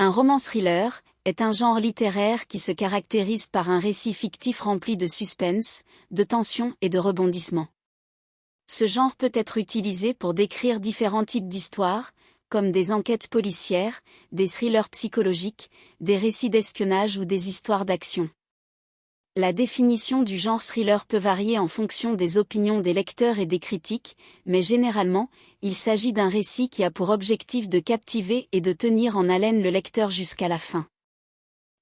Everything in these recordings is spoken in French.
Un roman thriller est un genre littéraire qui se caractérise par un récit fictif rempli de suspense, de tension et de rebondissements. Ce genre peut être utilisé pour décrire différents types d'histoires, comme des enquêtes policières, des thrillers psychologiques, des récits d'espionnage ou des histoires d'action. La définition du genre thriller peut varier en fonction des opinions des lecteurs et des critiques, mais généralement, il s'agit d'un récit qui a pour objectif de captiver et de tenir en haleine le lecteur jusqu'à la fin.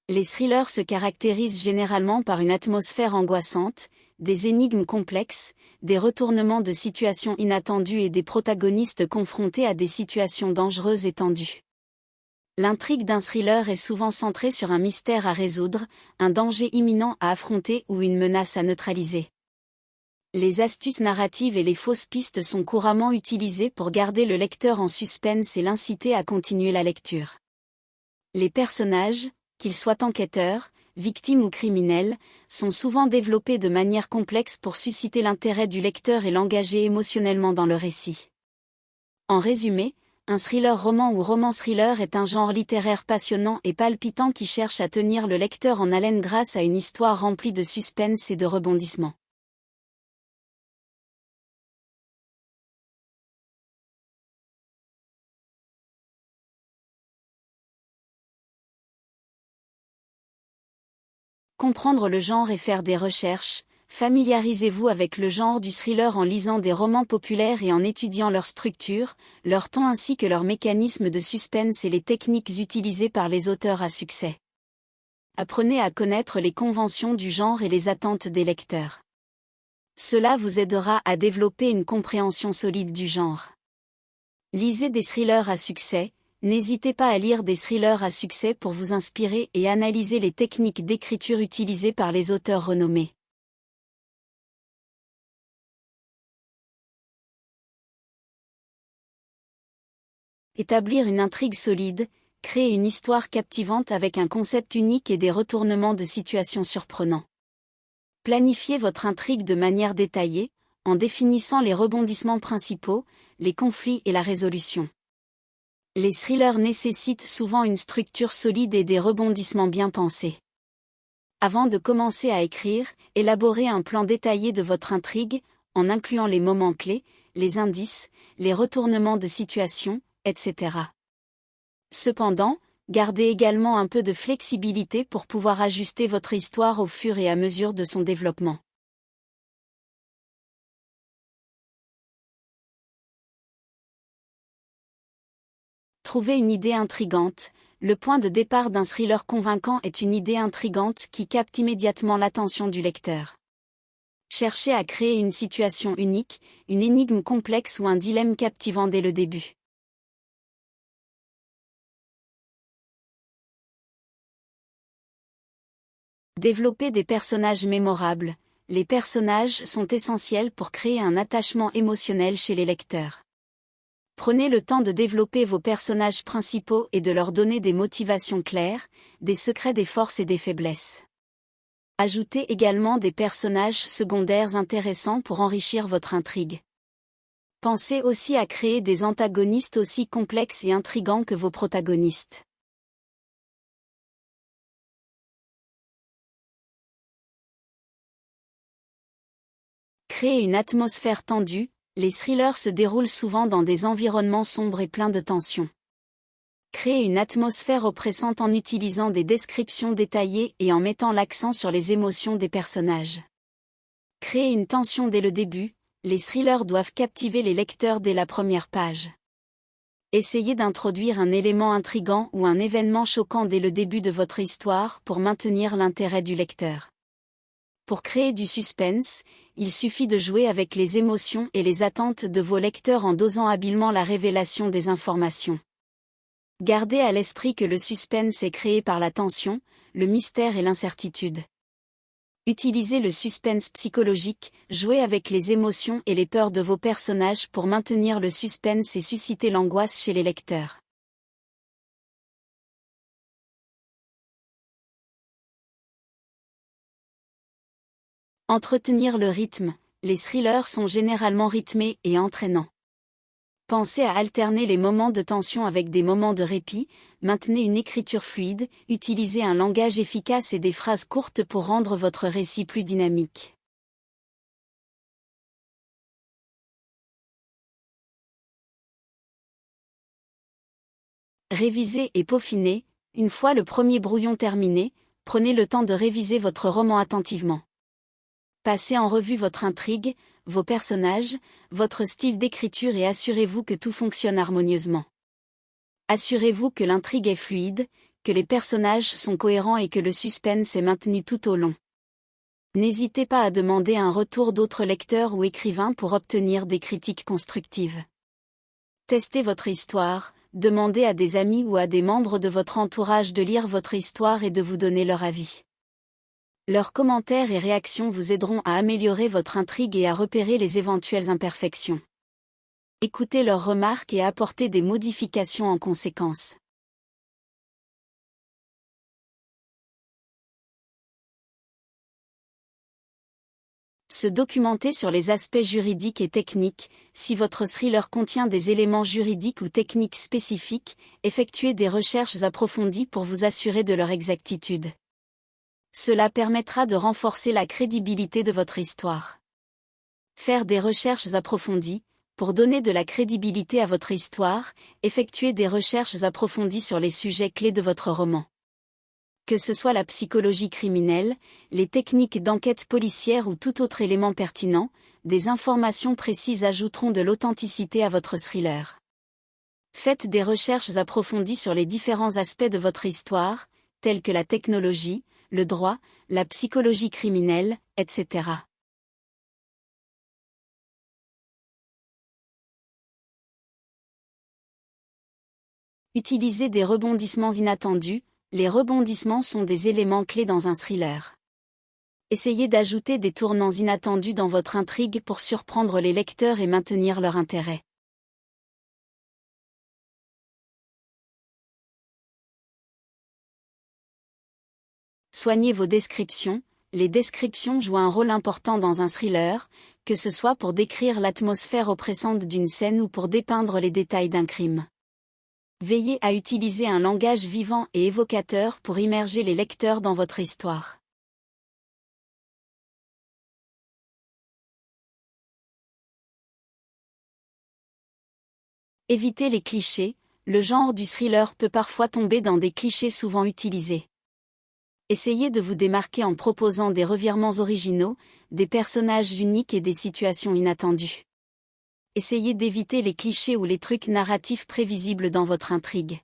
Les thrillers se caractérisent généralement par une atmosphère angoissante, des énigmes complexes, des retournements de situations inattendues et des protagonistes confrontés à des situations dangereuses et tendues. L'intrigue d'un thriller est souvent centrée sur un mystère à résoudre, un danger imminent à affronter ou une menace à neutraliser. Les astuces narratives et les fausses pistes sont couramment utilisées pour garder le lecteur en suspense et l'inciter à continuer la lecture. Les personnages, qu'ils soient enquêteurs, victimes ou criminels, sont souvent développés de manière complexe pour susciter l'intérêt du lecteur et l'engager émotionnellement dans le récit. En résumé, un thriller roman ou roman thriller est un genre littéraire passionnant et palpitant qui cherche à tenir le lecteur en haleine grâce à une histoire remplie de suspense et de rebondissements. Comprendre le genre et faire des recherches. Familiarisez-vous avec le genre du thriller en lisant des romans populaires et en étudiant leur structure, leur ton ainsi que leurs mécanismes de suspense et les techniques utilisées par les auteurs à succès. Apprenez à connaître les conventions du genre et les attentes des lecteurs. Cela vous aidera à développer une compréhension solide du genre. Lisez des thrillers à succès. N'hésitez pas à lire des thrillers à succès pour vous inspirer et analyser les techniques d'écriture utilisées par les auteurs renommés. Établir une intrigue solide, créer une histoire captivante avec un concept unique et des retournements de situation surprenants. Planifiez votre intrigue de manière détaillée, en définissant les rebondissements principaux, les conflits et la résolution. Les thrillers nécessitent souvent une structure solide et des rebondissements bien pensés. Avant de commencer à écrire, élaborez un plan détaillé de votre intrigue, en incluant les moments clés, les indices, les retournements de situation, etc. Cependant, gardez également un peu de flexibilité pour pouvoir ajuster votre histoire au fur et à mesure de son développement. Trouvez une idée intrigante. Le point de départ d'un thriller convaincant est une idée intrigante qui capte immédiatement l'attention du lecteur. Cherchez à créer une situation unique, une énigme complexe ou un dilemme captivant dès le début. Développer des personnages mémorables. Les personnages sont essentiels pour créer un attachement émotionnel chez les lecteurs. Prenez le temps de développer vos personnages principaux et de leur donner des motivations claires, des secrets des forces et des faiblesses. Ajoutez également des personnages secondaires intéressants pour enrichir votre intrigue. Pensez aussi à créer des antagonistes aussi complexes et intrigants que vos protagonistes. Créer une atmosphère tendue. Les thrillers se déroulent souvent dans des environnements sombres et pleins de tensions. Créez une atmosphère oppressante en utilisant des descriptions détaillées et en mettant l'accent sur les émotions des personnages. Créez une tension dès le début. Les thrillers doivent captiver les lecteurs dès la première page. Essayez d'introduire un élément intrigant ou un événement choquant dès le début de votre histoire pour maintenir l'intérêt du lecteur. Pour créer du suspense, il suffit de jouer avec les émotions et les attentes de vos lecteurs en dosant habilement la révélation des informations. Gardez à l'esprit que le suspense est créé par la tension, le mystère et l'incertitude. Utilisez le suspense psychologique, jouez avec les émotions et les peurs de vos personnages pour maintenir le suspense et susciter l'angoisse chez les lecteurs. Entretenir le rythme. Les thrillers sont généralement rythmés et entraînants. Pensez à alterner les moments de tension avec des moments de répit, maintenez une écriture fluide, utilisez un langage efficace et des phrases courtes pour rendre votre récit plus dynamique. Révisez et peaufinez. Une fois le premier brouillon terminé, prenez le temps de réviser votre roman attentivement. Passez en revue votre intrigue, vos personnages, votre style d'écriture et assurez-vous que tout fonctionne harmonieusement. Assurez-vous que l'intrigue est fluide, que les personnages sont cohérents et que le suspense est maintenu tout au long. N'hésitez pas à demander un retour d'autres lecteurs ou écrivains pour obtenir des critiques constructives. Testez votre histoire, demandez à des amis ou à des membres de votre entourage de lire votre histoire et de vous donner leur avis. Leurs commentaires et réactions vous aideront à améliorer votre intrigue et à repérer les éventuelles imperfections. Écoutez leurs remarques et apportez des modifications en conséquence. Se documenter sur les aspects juridiques et techniques. Si votre thriller contient des éléments juridiques ou techniques spécifiques, effectuez des recherches approfondies pour vous assurer de leur exactitude. Cela permettra de renforcer la crédibilité de votre histoire. Faire des recherches approfondies. Pour donner de la crédibilité à votre histoire, effectuez des recherches approfondies sur les sujets clés de votre roman. Que ce soit la psychologie criminelle, les techniques d'enquête policière ou tout autre élément pertinent, des informations précises ajouteront de l'authenticité à votre thriller. Faites des recherches approfondies sur les différents aspects de votre histoire, tels que la technologie, le droit, la psychologie criminelle, etc. Utilisez des rebondissements inattendus. Les rebondissements sont des éléments clés dans un thriller. Essayez d'ajouter des tournants inattendus dans votre intrigue pour surprendre les lecteurs et maintenir leur intérêt. Soignez vos descriptions. Les descriptions jouent un rôle important dans un thriller, que ce soit pour décrire l'atmosphère oppressante d'une scène ou pour dépeindre les détails d'un crime. Veillez à utiliser un langage vivant et évocateur pour immerger les lecteurs dans votre histoire. Évitez les clichés. Le genre du thriller peut parfois tomber dans des clichés souvent utilisés. Essayez de vous démarquer en proposant des revirements originaux, des personnages uniques et des situations inattendues. Essayez d'éviter les clichés ou les trucs narratifs prévisibles dans votre intrigue.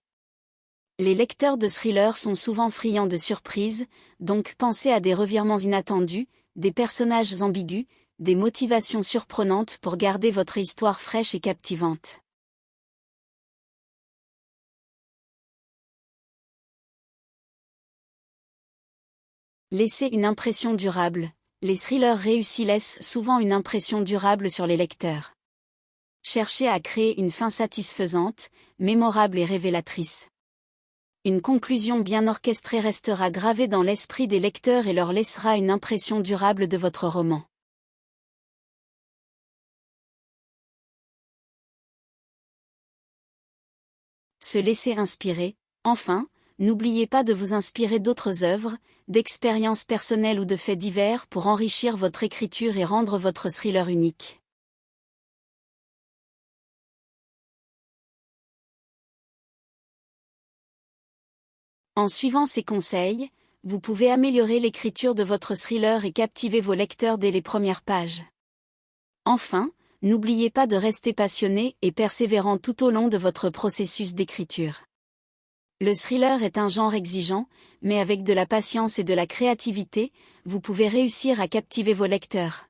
Les lecteurs de thrillers sont souvent friands de surprises, donc pensez à des revirements inattendus, des personnages ambigus, des motivations surprenantes pour garder votre histoire fraîche et captivante. Laissez une impression durable. Les thrillers réussis laissent souvent une impression durable sur les lecteurs. Cherchez à créer une fin satisfaisante, mémorable et révélatrice. Une conclusion bien orchestrée restera gravée dans l'esprit des lecteurs et leur laissera une impression durable de votre roman. Se laisser inspirer. Enfin, n'oubliez pas de vous inspirer d'autres œuvres, d'expériences personnelles ou de faits divers pour enrichir votre écriture et rendre votre thriller unique. En suivant ces conseils, vous pouvez améliorer l'écriture de votre thriller et captiver vos lecteurs dès les premières pages. Enfin, n'oubliez pas de rester passionné et persévérant tout au long de votre processus d'écriture. Le thriller est un genre exigeant, mais avec de la patience et de la créativité, vous pouvez réussir à captiver vos lecteurs.